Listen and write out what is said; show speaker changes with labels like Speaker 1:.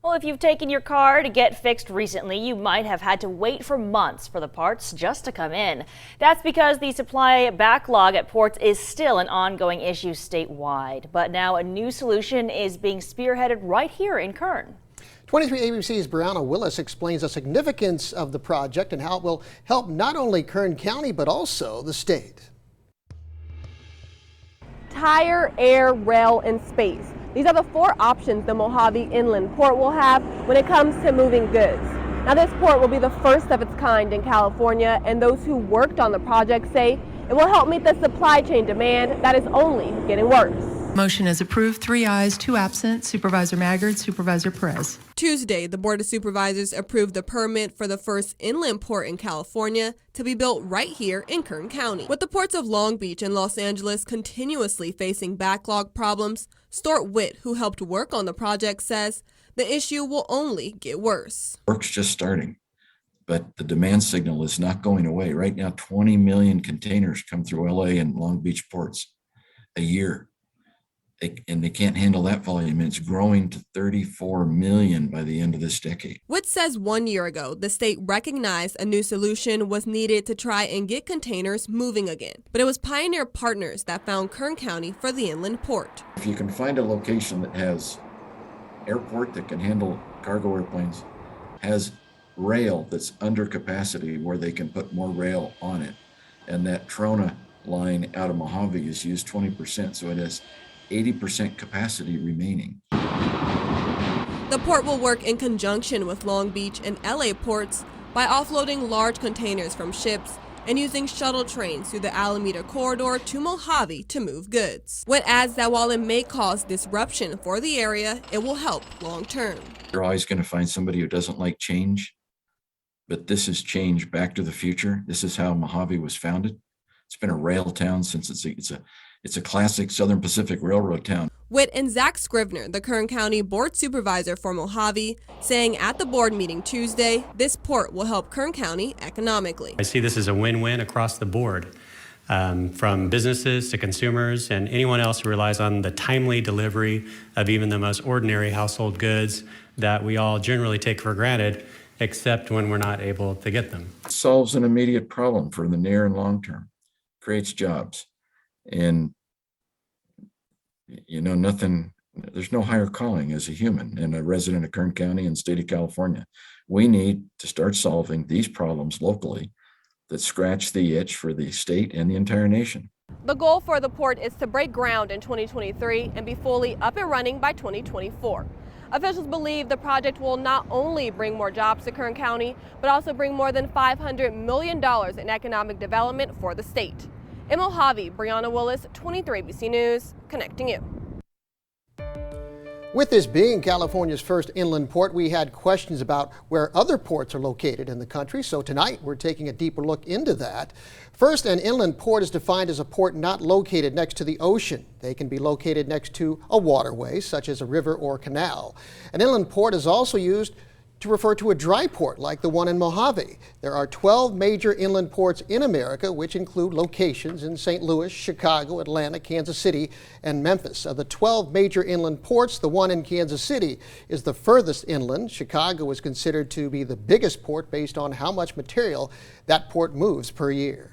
Speaker 1: Well, if you've taken your car to get fixed recently, you might have had to wait for months for the parts just to come in. That's because the supply backlog at ports is still an ongoing issue statewide. But now a new solution is being spearheaded right here in Kern.
Speaker 2: 23 ABC's Brianna Willis explains the significance of the project and how it will help not only Kern County, but also the state.
Speaker 3: Tire, air, rail, and space. These are the four options the Mojave Inland Port will have when it comes to moving goods. Now, this port will be the first of its kind in California, and those who worked on the project say it will help meet the supply chain demand that is only getting worse.
Speaker 4: Motion is approved. 3 ayes, 2 absent. Supervisor Maggard, Supervisor Perez.
Speaker 3: Tuesday, the Board of Supervisors approved the permit for the first inland port in California to be built right here in Kern County. With the ports of Long Beach and Los Angeles continuously facing backlog problems, Stuart Witt, who helped work on the project, says the issue will only get worse.
Speaker 5: Work's just starting, but the demand signal is not going away. Right now, 20 million containers come through LA and Long Beach ports a year. And they can't handle that volume. It's growing to 34 million by the end of this decade.
Speaker 3: Witt says 1 year ago, the state recognized a new solution was needed to try and get containers moving again. But it was Pioneer Partners that found Kern County for the inland port.
Speaker 5: If you can find a location that has airport that can handle cargo airplanes, has rail that's under capacity where they can put more rail on it, and that Trona line out of Mojave is used 20%, so it has 80% capacity remaining.
Speaker 3: The port will work in conjunction with Long Beach and LA ports by offloading large containers from ships and using shuttle trains through the Alameda corridor to Mojave to move goods. Witt adds that while it may cause disruption for the area, it will help long term.
Speaker 5: You're always going to find somebody who doesn't like change, but this is change back to the future. This is how Mojave was founded. It's been a rail town since it's a classic Southern Pacific Railroad town.
Speaker 3: Witt and Zach Scrivener, the Kern County Board Supervisor for Mojave, saying at the board meeting Tuesday, this port will help Kern County economically.
Speaker 6: I see this as a win-win across the board, from businesses to consumers and anyone else who relies on the timely delivery of even the most ordinary household goods that we all generally take for granted, except when we're not able to get them.
Speaker 5: It solves an immediate problem for the near and long term, creates jobs. And, you know, there's no higher calling as a human and a resident of Kern County and state of California. We need to start solving these problems locally that scratch the itch for the state and the entire nation.
Speaker 3: The goal for the port is to break ground in 2023 and be fully up and running by 2024. Officials believe the project will not only bring more jobs to Kern County, but also bring more than $500 million in economic development for the state. In Mojave, Brianna Willis, 23 ABC News, connecting you.
Speaker 2: With this being California's first inland port, we had questions about where other ports are located in the country. So tonight we're taking a deeper look into that. First, an inland port is defined as a port not located next to the ocean. They can be located next to a waterway, such as a river or canal. An inland port is also used to refer to a dry port like the one in Mojave. There are 12 major inland ports in America, which include locations in St. Louis, Chicago, Atlanta, Kansas City, and Memphis. Of the 12 major inland ports, the one in Kansas City is the furthest inland. Chicago is considered to be the biggest port based on how much material that port moves per year.